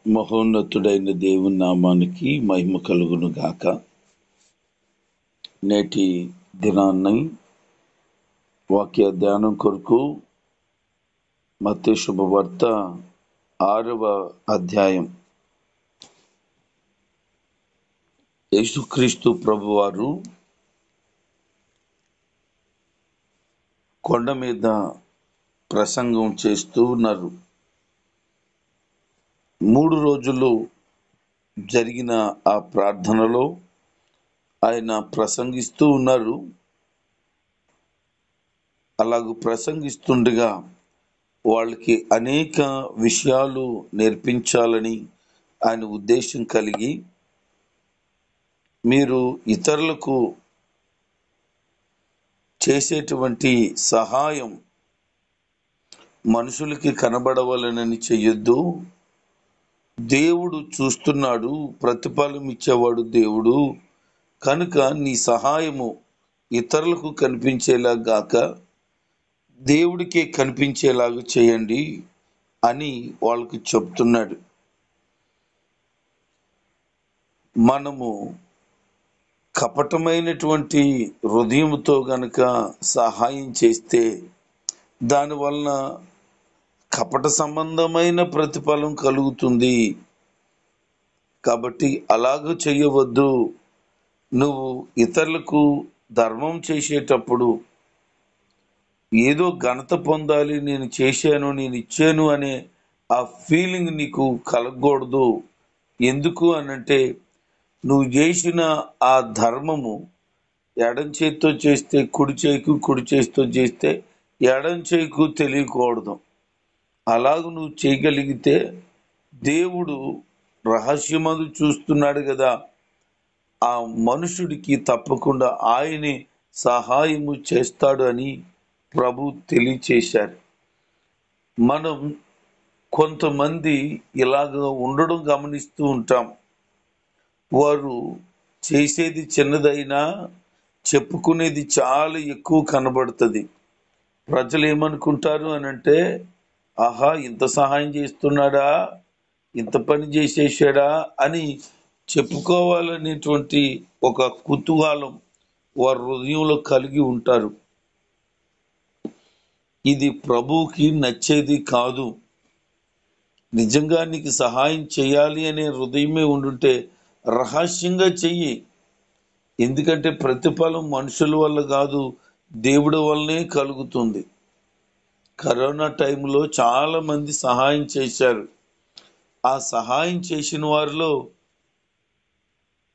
మహోన్నతుడైన దేవుని నామానికి మహిమ కలుగును గాక. నేటి దినాన్ని వాక్య ధ్యానం కొరకు మత్తయి శుభవార్త 6వ అధ్యాయం. యేసుక్రీస్తు ప్రభువారు కొండ మీద ప్రసంగం చేస్తూ ఉన్నారు. 3 రోజులు జరిగిన ఆ ప్రార్థనలో ఆయన ప్రసంగిస్తూ ఉన్నారు. అలాగూ ప్రసంగిస్తుండగా వాళ్ళకి అనేక విషయాలు నేర్పించాలని ఆయన ఉద్దేశం కలిగి, మీరు ఇతరులకు చేసేటువంటి సహాయం మనుషులకి కనబడవలనని చెయ్యొద్దు. దేవుడు చూస్తున్నాడు, ప్రతిఫలం ఇచ్చేవాడు దేవుడు. కనుక నీ సహాయము ఇతరులకు కనిపించేలా గాక దేవుడికే కనిపించేలాగా చేయండి అని వాళ్ళకి చెప్తున్నాడు. మనము కపటమైనటువంటి హృదయంతో గనక సహాయం చేస్తే దానివలన కపట సంబంధమైన ప్రతిఫలం కలుగుతుంది. కాబట్టి అలాగ చెయ్యవద్దు. నువ్వు ఇతరులకు ధర్మం చేసేటప్పుడు ఏదో ఘనత పొందాలి, నేను చేశాను, నేను ఇచ్చాను అనే ఆ ఫీలింగ్ నీకు కలగకూడదు. ఎందుకు అనంటే, నువ్వు చేసిన ఆ ధర్మము ఎడం చేతితో చేస్తే కుడి చేయికు, కుడి చేతితో చేస్తే ఎడం చేయికు తెలియకూడదు. అలాగ నువ్వు చేయగలిగితే దేవుడు రహస్యమందు చూస్తున్నాడు కదా, ఆ మనుషుడికి తప్పకుండా ఆయనే సహాయము చేస్తాడు అని ప్రభు తెలియచేశారు. మనం కొంతమంది ఇలాగ ఉండడం గమనిస్తూ ఉంటాం. వారు చేసేది చిన్నదైనా చెప్పుకునేది చాలా ఎక్కువ కనబడుతుంది. ప్రజలు ఏమనుకుంటారు అనంటే, ఆహా ఇంత సహాయం చేస్తున్నాడా, ఇంత పని చేసేసాడా అని చెప్పుకోవాలనేటువంటి ఒక కుతూహలం వారి హృదయంలో కలిగి ఉంటారు. ఇది ప్రభువుకి నచ్చేది కాదు. నిజంగా నీకు సహాయం చేయాలి అనే హృదయమే ఉండుంటే రహస్యంగా చెయ్యి. ఎందుకంటే ప్రతిఫలం మనుషుల వల్ల కాదు, దేవుడి వల్లనే కలుగుతుంది. కరోనా టైంలో చాలా మంది సహాయం చేశారు. ఆ సహాయం చేసిన వారిలో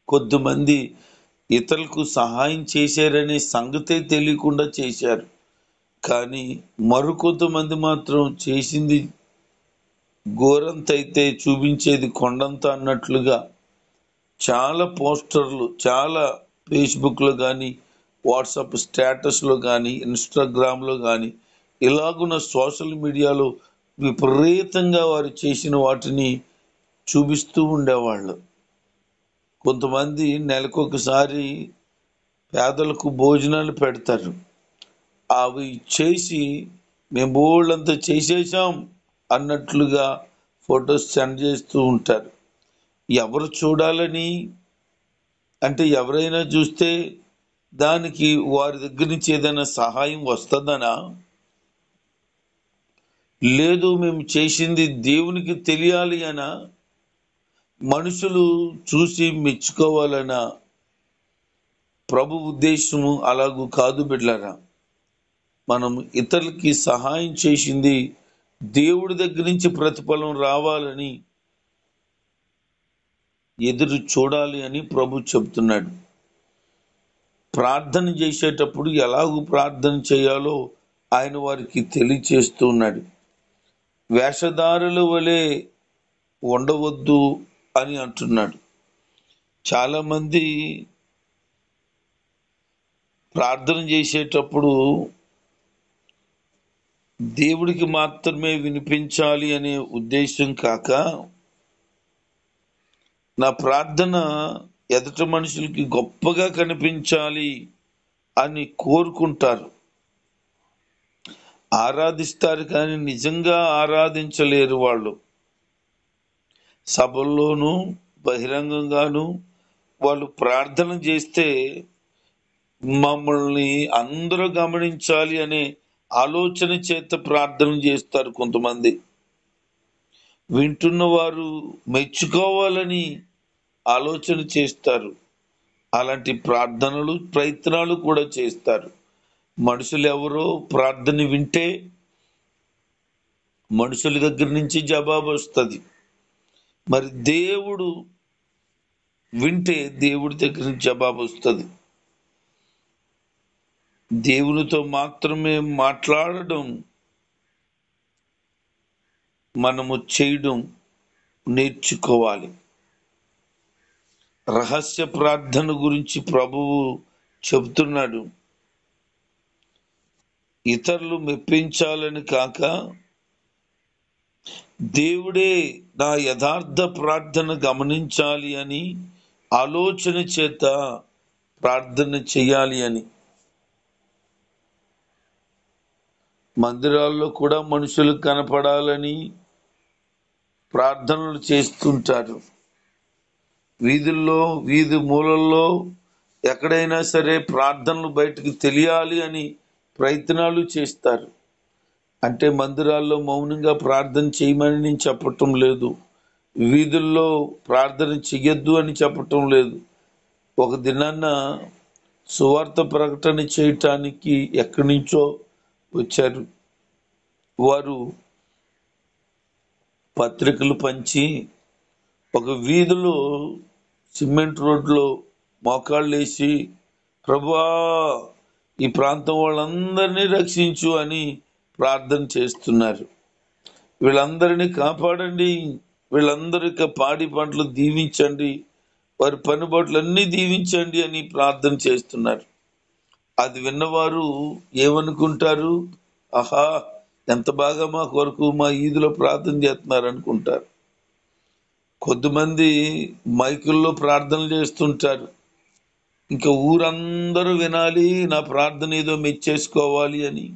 కొద్దిమంది ఇతరులకు సహాయం చేశారనే సంగతే తెలియకుండా చేశారు. కానీ మరికొంతమంది మాత్రం చేసింది గోరంతైతే చూపించేది కొండంత అన్నట్లుగా చాలా పోస్టర్లు, చాలా ఫేస్బుక్లో కానీ, వాట్సాప్ స్టేటస్లో కానీ, ఇన్స్టాగ్రామ్లో కానీ, ఇలాగున్న సోషల్ మీడియాలో విపరీతంగా వారు చేసిన వాటిని చూపిస్తూ ఉండేవాళ్ళు. కొంతమంది నెలకొకసారి పేదలకు భోజనాలు పెడతారు. అవి చేసి మేము బోళ్ళంతా చేసేసాం అన్నట్లుగా ఫొటోస్ సెండ్ చేస్తూ ఉంటారు. ఎవరు చూడాలని అంటే, ఎవరైనా చూస్తే దానికి వారి దగ్గర నుంచి ఏదైనా సహాయం వస్తుందనా? లేదు, మేము చేసింది దేవునికి తెలియాలి అనా? మనుషులు చూసి మెచ్చుకోవాలనా? ప్రభు ఉద్దేశము అలాగూ కాదు బిడ్డలారా. మనం ఇతరులకి సహాయం చేసింది దేవుడి దగ్గర నుంచి ప్రతిఫలం రావాలని ఎదురు చూడాలి అని ప్రభు చెప్తున్నాడు. ప్రార్థన చేసేటప్పుడు ఎలాగూ ప్రార్థన చేయాలో ఆయన వారికి తెలియచేస్తూ ఉన్నాడు. వేషధారుల వలె ఉండవద్దు అని అంటున్నాడు. చాలామంది ప్రార్థన చేసేటప్పుడు దేవుడికి మాత్రమే వినిపించాలి అనే ఉద్దేశం కాక, నా ప్రార్థన ఎదుట మనుషులకి గొప్పగా కనిపించాలి అని కోరుకుంటారు. ఆరాధిస్తారు కానీ నిజంగా ఆరాధించలేరు వాళ్ళు. సభల్లోనూ బహిరంగంగాను వాళ్ళు ప్రార్థన చేస్తే మమ్మల్ని అందరూ గమనించాలి అనే ఆలోచన చేత ప్రార్థన చేస్తారు. కొంతమంది వింటున్న వారు మెచ్చుకోవాలని ఆలోచన చేస్తారు. అలాంటి ప్రార్థనలు ప్రయత్నాలు కూడా చేస్తారు. మనుషులు ఎవరో ప్రార్థన వింటే మనుషుల దగ్గర నుంచి జవాబు వస్తుంది. మరి దేవుడు వింటే దేవుడి దగ్గర నుంచి జవాబు వస్తుంది. దేవునితో మాత్రమే మాట్లాడడం, మనము చేయడం నేర్చుకోవాలి. రహస్య ప్రార్థన గురించి ప్రభువు చెబుతున్నాడు. ఇతరులు మెప్పించాలని కాక దేవుడే నా యథార్థ ప్రార్థన గమనించాలి అని ఆలోచన చేత ప్రార్థన చేయాలి అని. మందిరాల్లో కూడా మనుషులు కనపడాలని ప్రార్థనలు చేస్తుంటారు. వీధుల్లో, వీధి మూలల్లో ఎక్కడైనా సరే ప్రార్థనలు బయటకు తెలియాలి అని ప్రయత్నాలు చేస్తారు. అంటే మందిరాల్లో మౌనంగా ప్రార్థన చేయమని నేను చెప్పటం లేదు, వీధుల్లో ప్రార్థన చెయ్యొద్దు అని చెప్పటం లేదు. ఒక దినాన్న సువార్త ప్రకటన చేయటానికి ఎక్కడి నుంచో వచ్చారు. వారు పత్రికలు పంచి ఒక వీధిలో సిమెంట్ రోడ్లో మోకాళ్ళు వేసి, ప్రభువా ఈ ప్రాంతం వాళ్ళందరినీ రక్షించు అని ప్రార్థన చేస్తున్నారు. వీళ్ళందరినీ కాపాడండి, వీళ్ళందరికీ పాడి పంటలు దీవించండి, వారి పనిబాట్లన్నీ దీవించండి అని ప్రార్థన చేస్తున్నారు. అది విన్నవారు ఏమనుకుంటారు? ఆహా, ఎంత బాగా మా కొరకు మా ఈదులో ప్రార్థన చేస్తున్నారు అనుకుంటారు. కొద్దిమంది మైకుల్లో ప్రార్థనలు చేస్తుంటారు. ఇంకా ఊరందరూ వినాలి, నా ప్రార్థన ఏదో మెచ్చేసుకోవాలి అని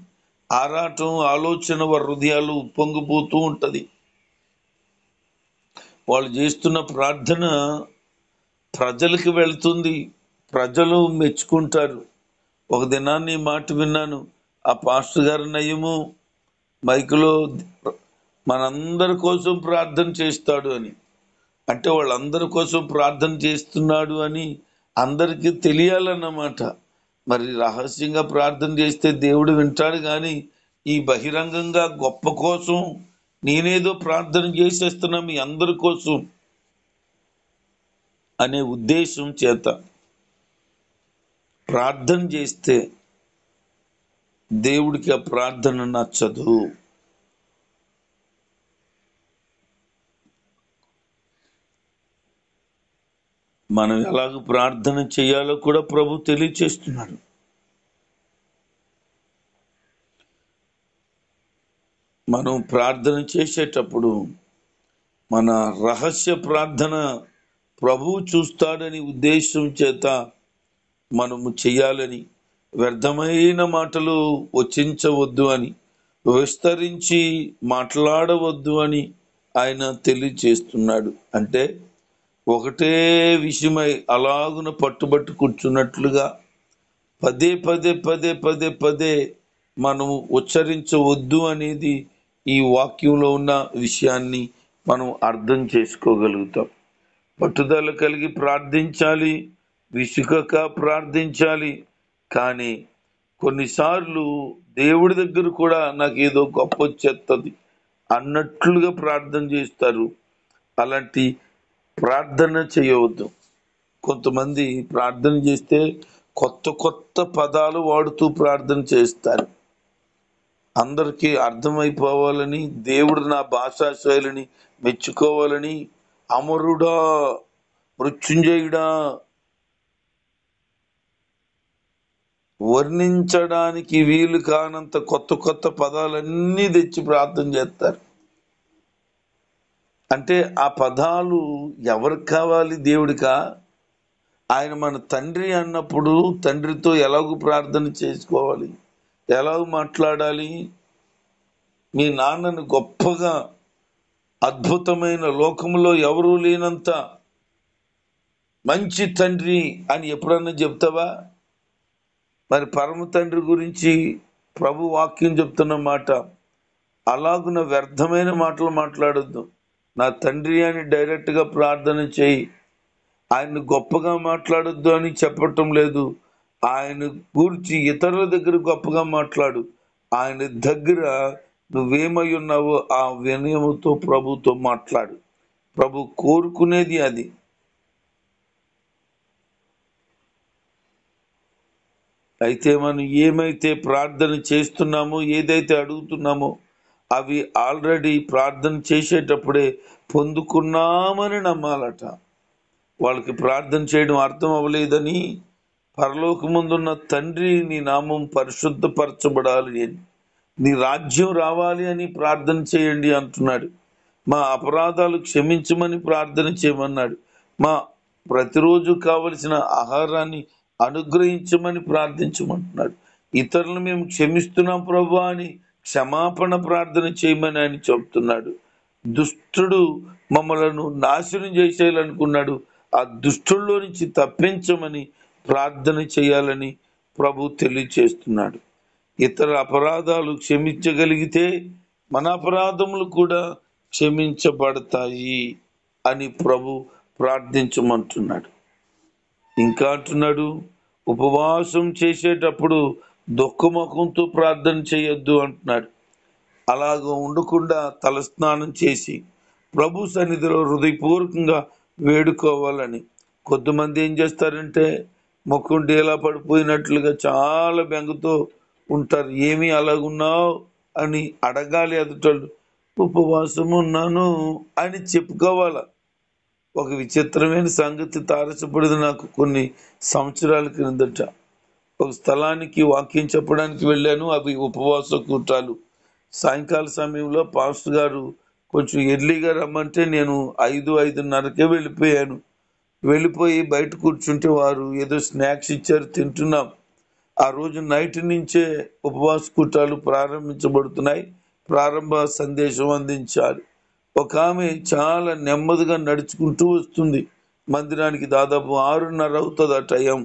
ఆరాటం, ఆలోచన వారి హృదయాలు ఉప్పొంగిపోతూ ఉంటది. వాళ్ళు చేస్తున్న ప్రార్థన ప్రజలకు వెళ్తుంది, ప్రజలు మెచ్చుకుంటారు. ఒక దినాన్ని మాట విన్నాను, ఆ పాస్టర్ గారి నయము మైకులో మనందరి కోసం ప్రార్థన చేస్తాడు అని. అంటే వాళ్ళందరి కోసం ప్రార్థన చేస్తున్నాడు అని అందరికీ తెలియాలన్నమాట. మరి రహస్యంగా ప్రార్థన చేస్తే దేవుడు వింటాడు, కానీ ఈ బహిరంగంగా గొప్ప కోసం నేనేదో ప్రార్థన చేసేస్తున్నా మీ అందరి కోసం అనే ఉద్దేశం చేత ప్రార్థన చేస్తే దేవుడికి ఆ ప్రార్థన నచ్చదు. మనం ఎలాగ ప్రార్థన చేయాలో కూడా ప్రభు తెలియచేస్తున్నాడు. మనం ప్రార్థన చేసేటప్పుడు మన రహస్య ప్రార్థన ప్రభువు చూస్తాడని ఉద్దేశం చేత మనము చేయాలని, వ్యర్థమైన మాటలు వచించవద్దు అని, విస్తరించి మాట్లాడవద్దు అని ఆయన తెలియచేస్తున్నాడు. అంటే ఒకటే విషయమై అలాగున పట్టుబట్టు కూర్చున్నట్లుగా పదే పదే పదే పదే పదే మనము ఉచ్చరించవద్దు అనేది ఈ వాక్యంలో ఉన్న విషయాన్ని మనం అర్థం చేసుకోగలుగుతాం. పట్టుదల కలిగి ప్రార్థించాలి, విసుగక ప్రార్థించాలి. కానీ కొన్నిసార్లు దేవుడి దగ్గర కూడా నాకు ఏదో గొప్ప వచ్చేస్తుంది అన్నట్లుగా ప్రార్థన చేస్తారు. అలాంటి ప్రార్థన చేయవద్దు. కొంతమంది ప్రార్థన చేస్తే కొత్త కొత్త పదాలు వాడుతూ ప్రార్థన చేస్తారు. అందరికీ అర్థమైపోవాలని, దేవుడు నా భాషా శైలిని మెచ్చుకోవాలని, అమరుడా, మృత్యుంజయుడా, వర్ణించడానికి వీలు కానంత కొత్త కొత్త పదాలన్నీ తెచ్చి ప్రార్థన చేస్తారు. అంటే ఆ పదాలు ఎవరికి కావాలి? దేవుడికా? ఆయన మన తండ్రి అన్నప్పుడు తండ్రితో ఎలాగూ ప్రార్థన చేసుకోవాలి, ఎలాగూ మాట్లాడాలి? మీ నాన్నను గొప్పగా అద్భుతమైన లోకంలో ఎవరూ లేనంత మంచి తండ్రి అని ఎప్పుడన్నా చెప్తావా? మరి పరమ తండ్రి గురించి ప్రభు వాక్యం చెప్తున్న మాట, అలాగున వ్యర్థమైన మాటలు మాట్లాడొద్దు. నా తండ్రి అని డైరెక్ట్గా ప్రార్థన చేయి. ఆయన్ని గొప్పగా మాట్లాడొద్దు అని చెప్పటం లేదు. ఆయన గురించి ఇతరుల దగ్గర గొప్పగా మాట్లాడు. ఆయన దగ్గర నువ్వేమై ఉన్నావో ఆ వినయముతో ప్రభుతో మాట్లాడు. ప్రభు కోరుకునేది అది. అయితే మనం ఏమైతే ప్రార్థన చేస్తున్నామో, ఏదైతే అడుగుతున్నామో అవి ఆల్రెడీ ప్రార్థన చేసేటప్పుడే పొందుకున్నామని నమ్మాలట. వాళ్ళకి ప్రార్థన చేయడం అర్థం అవ్వలేదని, పరలోకముందున్న తండ్రి నీ నామం పరిశుద్ధపరచబడాలి అని, నీ రాజ్యం రావాలి అని ప్రార్థన చేయండి అంటున్నాడు. మా అపరాధాలు క్షమించమని ప్రార్థన చేయమన్నాడు. మా ప్రతిరోజు కావలసిన ఆహారాన్ని అనుగ్రహించమని ప్రార్థించమంటున్నాడు. ఇతరులను మేము క్షమిస్తున్నాం ప్రభువా అని క్షమాపణ ప్రార్థన చేయమని ఆయన చెప్తున్నాడు. దుష్టుడు మమ్మలను నాశనం చేసేయాలనుకున్నాడు. ఆ దుష్టుల్లో నుంచి తప్పించమని ప్రార్థన చేయాలని ప్రభు తెలియచేస్తున్నాడు. ఇతర అపరాధాలు క్షమించగలిగితే మన అపరాధములు కూడా క్షమించబడతాయి అని ప్రభు ప్రార్థించమంటున్నాడు. ఇంకా అంటున్నాడు, ఉపవాసం చేసేటప్పుడు దుఃఖముఖంతో ప్రార్థన చేయొద్దు అంటున్నాడు. అలాగ ఉండకుండా తలస్నానం చేసి ప్రభు సన్నిధిలో హృదయపూర్వకంగా వేడుకోవాలని. కొంతమంది ఏం చేస్తారంటే ముఖం డేలా పడిపోయినట్లుగా చాలా బెంగతో ఉంటారు. ఏమి అలాగున్నావు అని అడగాలి ఎదుటోళ్ళు. ఉపవాసం ఉన్నాను అని చెప్పుకోవాల. ఒక విచిత్రమైన సంగతి తారసపడింది నాకు కొన్ని సంవత్సరాల క్రిందట. ఒక స్థలానికి వాక్యం చెప్పడానికి వెళ్ళాను. అవి ఉపవాస కూటాలు. సాయంకాల సమయంలో పాస్టర్ గారు కొంచెం ఎర్లీగా రమ్మంటే నేను 5:30కే వెళ్ళిపోయాను. వెళ్ళిపోయి బయట కూర్చుంటే వారు ఏదో స్నాక్స్ ఇచ్చారు, తింటున్నాం. ఆ రోజు నైట్ నుంచే ఉపవాస కూటాలు ప్రారంభించబడుతున్నాయి. ప్రారంభ సందేశం అందించాలి. ఒక ఆమె చాలా నెమ్మదిగా నడుచుకుంటూ వస్తుంది మందిరానికి. దాదాపు 6:30 అవుతుంది ఆ టైం.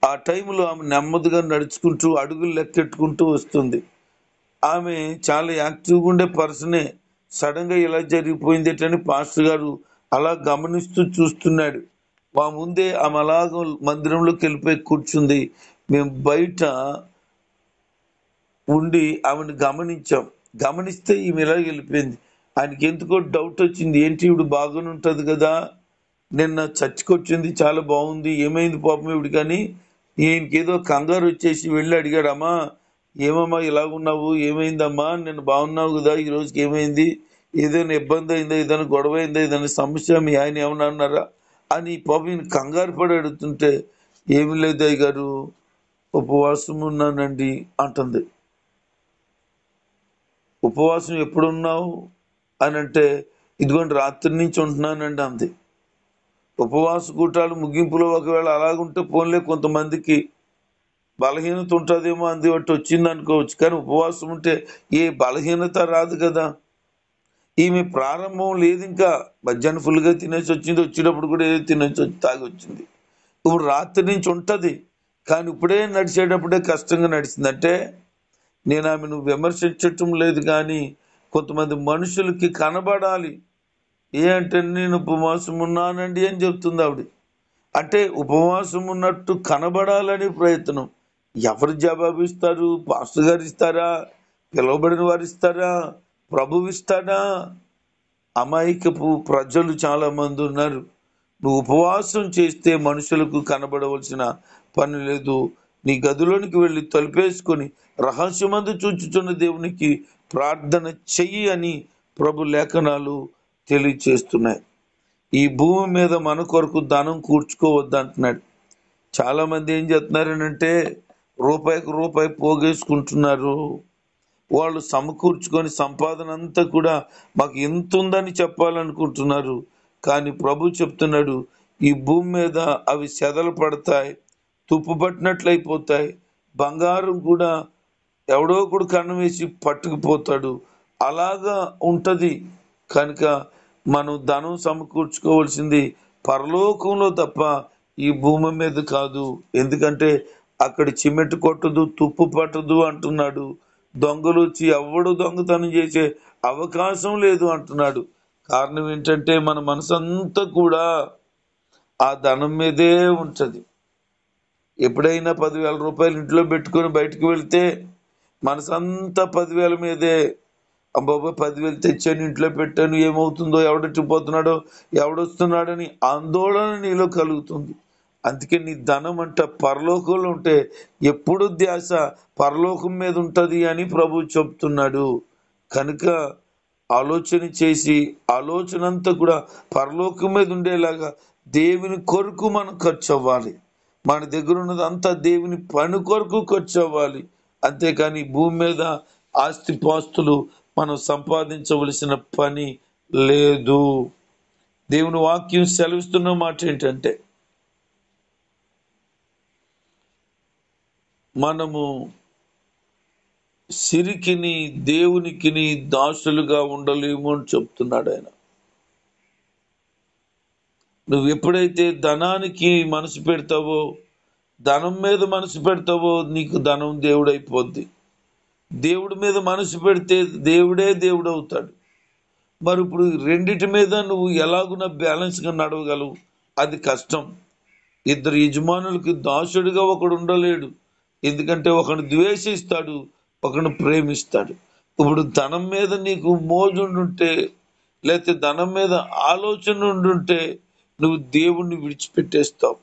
ఆ టైంలో ఆమె నెమ్మదిగా నడుచుకుంటూ అడుగులు లెక్కెట్టుకుంటూ వస్తుంది. ఆమె చాలా యాక్టివ్గా ఉండే పర్సనే. సడన్గా ఇలా జరిగిపోయింది ఏంటని పాస్టర్ గారు అలా గమనిస్తూ చూస్తున్నాడు. మా ముందే ఆమె అలాగ మందిరంలోకి వెళ్ళిపోయి కూర్చుంది. మేము బయట ఉండి ఆమెను గమనించాం. గమనిస్తే ఈమె ఇలా వెళ్ళిపోయింది. ఆయనకి ఎందుకో డౌట్ వచ్చింది. ఏంటి ఇవిడు బాగానే ఉంటుంది కదా, నిన్న చర్చికి వచ్చింది, చాలా బాగుంది, ఏమైంది పాపం ఇవిడు? కానీ ఈయనకి ఏదో కంగారు వచ్చేసి వెళ్ళి అడిగాడమ్మా, ఏమమ్మా ఇలాగున్నావు, ఏమైందమ్మా, నిన్న బాగున్నావు కదా, ఈ రోజుకి ఏమైంది, ఏదైనా ఇబ్బంది అయిందా, ఏదైనా గొడవ అయిందా, ఏదైనా సమస్య, మీ ఆయన ఏమన్నా అన్నారా అని పాపం ఈయన కంగారు పడి అడుగుతుంటే, ఏమి లేదు అయ్య గారు, ఉపవాసం ఉన్నానండి అంటుంది. ఉపవాసం ఎప్పుడున్నావు అని అంటే, ఇదిగోండి రాత్రి నుంచి ఉంటున్నానండి అంది. ఉపవాస కూటాలు ముగింపులో ఒకవేళ అలాగుంటే పోన్లే, కొంతమందికి బలహీనత ఉంటుందేమో అంది బట్టి వచ్చింది అనుకోవచ్చు. కానీ ఉపవాసం ఉంటే ఏ బలహీనత రాదు కదా. ఈమె ప్రారంభం లేదు, ఇంకా మధ్యాహ్నం ఫుల్గా తినేసి వచ్చింది, వచ్చేటప్పుడు కూడా ఏదో తినేసి తాగి వచ్చింది. ఇప్పుడు రాత్రి నుంచి ఉంటుంది, కానీ ఇప్పుడే నడిచేటప్పుడే కష్టంగా నడిచిందంటే, నేను ఆమెను విమర్శించటం లేదు, కానీ కొంతమంది మనుషులకి కనబడాలి. ఏ అంటే నేను ఉపవాసం ఉన్నానండి అని చెప్తుంది ఆవిడ. అంటే ఉపవాసం ఉన్నట్టు కనబడాలని ప్రయత్నం. ఎవరు జవాబు ఇస్తారు? పాస్టర్ గారు ఇస్తారా? పిలువబడిన వారు ఇస్తారా? ప్రభువు ఇస్తాడా? అమాయకపు ప్రజలు చాలా మంది ఉన్నారు. నువ్వు ఉపవాసం చేస్తే మనుషులకు కనబడవలసిన పని లేదు. నీ గదిలోనికి వెళ్ళి తలుపేసుకొని రహస్యమందు చూచుచున్న దేవునికి ప్రార్థన చెయ్యి అని ప్రభు లేఖనాలు తెలియచేస్తున్నాయి. ఈ భూమి మీద మన కొరకు ధనం కూర్చుకోవద్దు అంటున్నాడు. చాలా మంది ఏం చేస్తున్నారనంటే రూపాయికి రూపాయి పోగేసుకుంటున్నారు. వాళ్ళు సమకూర్చుకొని సంపాదన అంతా కూడా మాకు ఎంత ఉందని చెప్పాలనుకుంటున్నారు. కానీ ప్రభు చెప్తున్నాడు, ఈ భూమి మీద అవి సెదలు పడతాయి, తుప్పు పట్టినట్లు అయిపోతాయి. బంగారం కూడా ఎవడో ఒకడు కన్నం వేసి పట్టుకుపోతాడు. అలాగా ఉంటది. కనుక మనం ధనం సమకూర్చుకోవాల్సింది పరలోకంలో తప్ప ఈ భూమి మీద కాదు. ఎందుకంటే అక్కడ చిమెట్టు కొట్టదు, తుప్పు పట్టదు అంటున్నాడు. దొంగలు వచ్చి ఎవడు దొంగతనం చేసే అవకాశం లేదు అంటున్నాడు. కారణం ఏంటంటే మన మనసంతా కూడా ఆ ధనం మీదే ఉంటది. ఎప్పుడైనా 10,000 రూపాయలు ఇంట్లో పెట్టుకొని బయటకు వెళ్తే మనసంతా 10,000 మీదే. అబ్బాబా 10,000 తెచ్చాను, ఇంట్లో పెట్టాను, ఏమవుతుందో, ఎవడెట్టిపోతున్నాడో, ఎవడొస్తున్నాడని ఆందోళన నీలో కలుగుతుంది. అందుకే నీ ధనం అంట పరలోకంలో ఉంటే ఎప్పుడు ధ్యాస పరలోకం మీద ఉంటది అని ప్రభు చెప్తున్నాడు. కనుక ఆలోచన చేసి ఆలోచన అంతా కూడా పరలోకం మీద ఉండేలాగా దేవుని కొరకు మనం ఖర్చు అవ్వాలి. మన దగ్గర ఉన్నది అంతా దేవుని పని కొరకు ఖర్చు అవ్వాలి. అంతేకాని భూమి మీద ఆస్తిపాస్తులు మనం సంపాదించవలసిన పని లేదు. దేవుని వాక్యం సెలవిస్తున్న మాట ఏంటంటే మనము సిరికిని దేవునికిని దాసులుగా ఉండలేము అని చెప్తున్నాడు ఆయన. నువ్వు ఎప్పుడైతే ధనానికి మనసు పెడతావో, ధనం మీద మనసు పెడతావో, నీకు ధనం దేవుడైపోద్ది. దేవుడి మీద మనసు పెడితే దేవుడే దేవుడు అవుతాడు. మరి ఇప్పుడు రెండిటి మీద నువ్వు ఎలాగున్నా బ్యాలెన్స్గా నడవగలవు? అది కష్టం. ఇద్దరు యజమానులకి దాసుడిగా ఒకడు ఉండలేడు. ఎందుకంటే ఒకడు ద్వేషిస్తాడు, ఒకడు ప్రేమిస్తాడు. ఇప్పుడు ధనం మీద నీకు మోజు ఉండుంటే, లేకపోతే ధనం మీద ఆలోచన ఉండుంటే నువ్వు దేవుణ్ణి విడిచిపెట్టేస్తావు.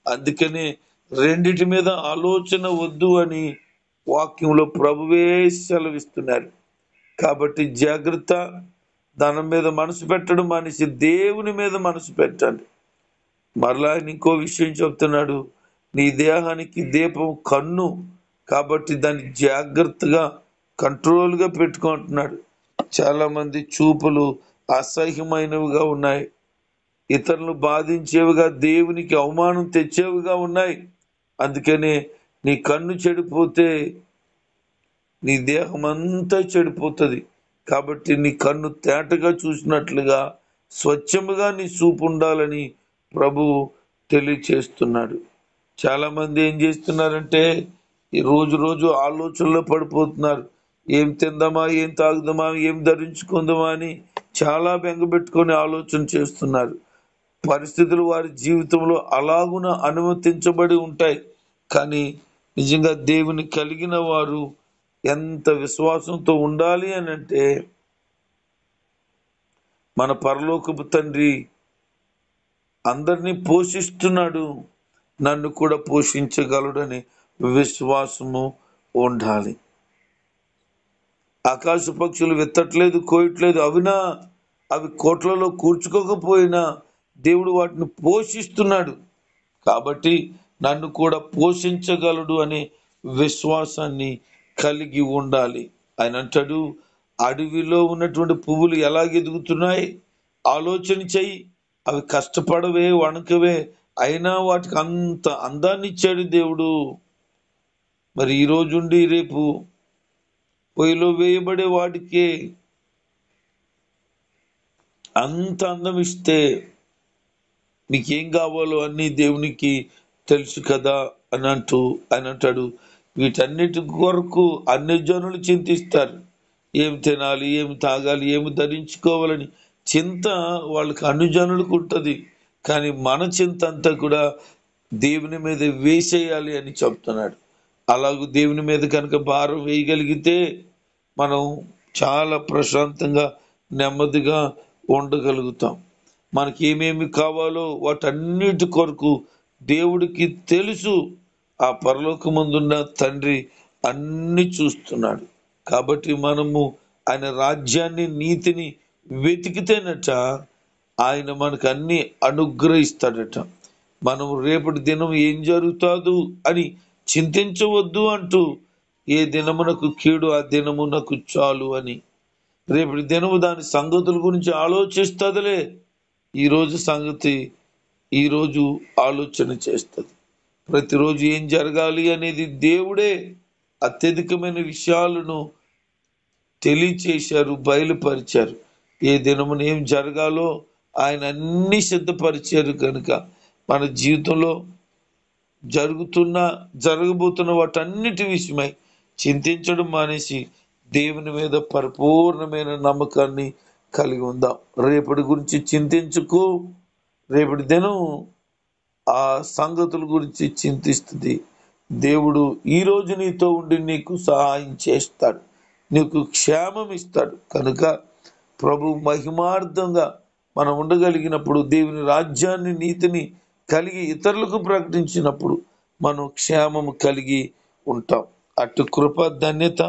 అందుకనే రెండిటి మీద ఆలోచన వద్దు అని వాక్యంలో ప్రభువే సెలవిస్తున్నారు. కాబట్టి జాగ్రత్త. ధనం మీద మనసు పెట్టడం మానేసి దేవుని మీద మనసు పెట్టండి. మరలా ఇంకో విషయం చెప్తున్నాడు, నీ దేహానికి దీపం కన్ను, కాబట్టి దాన్ని జాగ్రత్తగా కంట్రోల్గా పెట్టుకుంటున్నాడు. చాలా మంది చూపులు అసహ్యమైనవిగా ఉన్నాయి, ఇతరులను బాధించేవిగా, దేవునికి అవమానం తెచ్చేవిగా ఉన్నాయి. అందుకనే నీ కన్ను చెడిపోతే నీ దేహం అంతా చెడిపోతుంది. కాబట్టి నీ కన్ను తేటగా చూసినట్లుగా స్వచ్ఛముగా నీ చూపు ఉండాలని ప్రభువు తెలియచేస్తున్నాడు. చాలా మంది ఏం చేస్తున్నారంటే ఈ రోజు రోజు ఆలోచనలో పడిపోతున్నారు. ఏం తిందామా, ఏం తాగుదామా, ఏం ధరించుకుందామా అని చాలా బెంగపెట్టుకొని ఆలోచన చేస్తున్నారు. పరిస్థితులు వారి జీవితంలో అలాగున అనుమతించబడి ఉంటాయి. కానీ నిజంగా దేవుని కలిగిన వారు ఎంత విశ్వాసంతో ఉండాలి అని అంటే, మన పరలోకపు తండ్రి అందరినీ పోషిస్తున్నాడు, నన్ను కూడా పోషించగలడని విశ్వాసము ఉండాలి. ఆకాశ పక్షులు విత్తట్లేదు, కోయట్లేదు, అవి కోట్లలో కూర్చుకోకపోయినా దేవుడు వాటిని పోషిస్తున్నాడు. కాబట్టి నన్ను కూడా పోషించగలడు అనే విశ్వాసాన్ని కలిగి ఉండాలి. ఆయన అంటాడు, అడవిలో ఉన్నటువంటి పువ్వులు ఎలాగ ఎదుగుతున్నాయి ఆలోచన చెయ్యి. అవి కష్టపడవే, వణకవే, అయినా వాటికి అంత అందాన్ని ఇచ్చాడు దేవుడు. మరి ఈ రోజుండి రేపు పొయ్యిలో వేయబడే వాటికి అంత అందం ఇస్తే మీకేం కావాలో అన్నీ దేవునికి తెలుసు కదా అని ఆయన అంటాడు, వీటన్నిటి కొరకు అన్ని జనులు చింతిస్తారు. ఏం తినాలి, ఏమి తాగాలి, ఏమి ధరించుకోవాలని చింత వాళ్ళకి అన్ని జనులకు ఉంటుంది. కానీ మన చింత అంతా కూడా దేవుని మీద వేసేయాలి అని చెప్తున్నాడు. అలాగూ దేవుని మీద కనుక భారం వేయగలిగితే మనం చాలా ప్రశాంతంగా నెమ్మదిగా ఉండగలుగుతాం. మనకి ఏమేమి కావాలో వాటన్నిటి కొరకు దేవుడికి తెలుసు. ఆ పరలోకమందున్న తండ్రి అన్ని చూస్తున్నాడు. కాబట్టి మనము ఆయన రాజ్యాన్ని, నీతిని వెతికితేనట ఆయన మనకు అన్ని అనుగ్రహిస్తాడట. మనం రేపటి దినం ఏం జరుగుతాదు అని చింతించవద్దు అంటూ, ఏ దినమునకు కీడు ఆ దినమునకు చాలు అని. రేపటి దినము దాని సంగతుల గురించి ఆలోచిస్తుందిలే. ఈరోజు సంగతి ఈరోజు ఆలోచన చేస్తుంది. ప్రతిరోజు ఏం జరగాలి అనేది దేవుడే అత్యధికమైన విషయాలను తెలియచేశారు, బయలుపరిచారు. ఏ దినమున ఏం జరగాలో ఆయన అన్ని సిద్ధపరిచారు. కనుక మన జీవితంలో జరగబోతున్న వాటన్నిటి విషయమై చింతించడం మానేసి దేవుని మీద పరిపూర్ణమైన నమ్మకాన్ని కలిగి ఉందాం. రేపటి గురించి చింతించుకో. రేపటి దినం ఆ సంగతుల గురించి చింతిస్తుంది. దేవుడు ఈ రోజు నీతో ఉండి నీకు సహాయం చేస్తాడు, నీకు క్షేమం ఇస్తాడు. కనుక ప్రభు మహిమార్థంగా మనం ఉండగలిగినప్పుడు, దేవుని రాజ్యాన్ని నీతిని కలిగి ఇతరులకు ప్రకటించినప్పుడు మనం క్షేమము కలిగి ఉంటాం. అటు కృప ధన్యత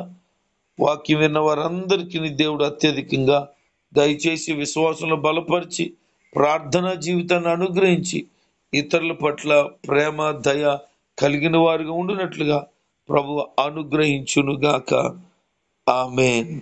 వాక్యం విన్న వారందరికీ దేవుడు అత్యధికంగా దయచేసి విశ్వాసంలో బలపరిచి ప్రార్థనా జీవితాన్ని అనుగ్రహించి ఇతరుల పట్ల ప్రేమ దయ కలిగిన వారిగా ఉండినట్లుగా ప్రభు అనుగ్రహించునుగాక. ఆమేన్.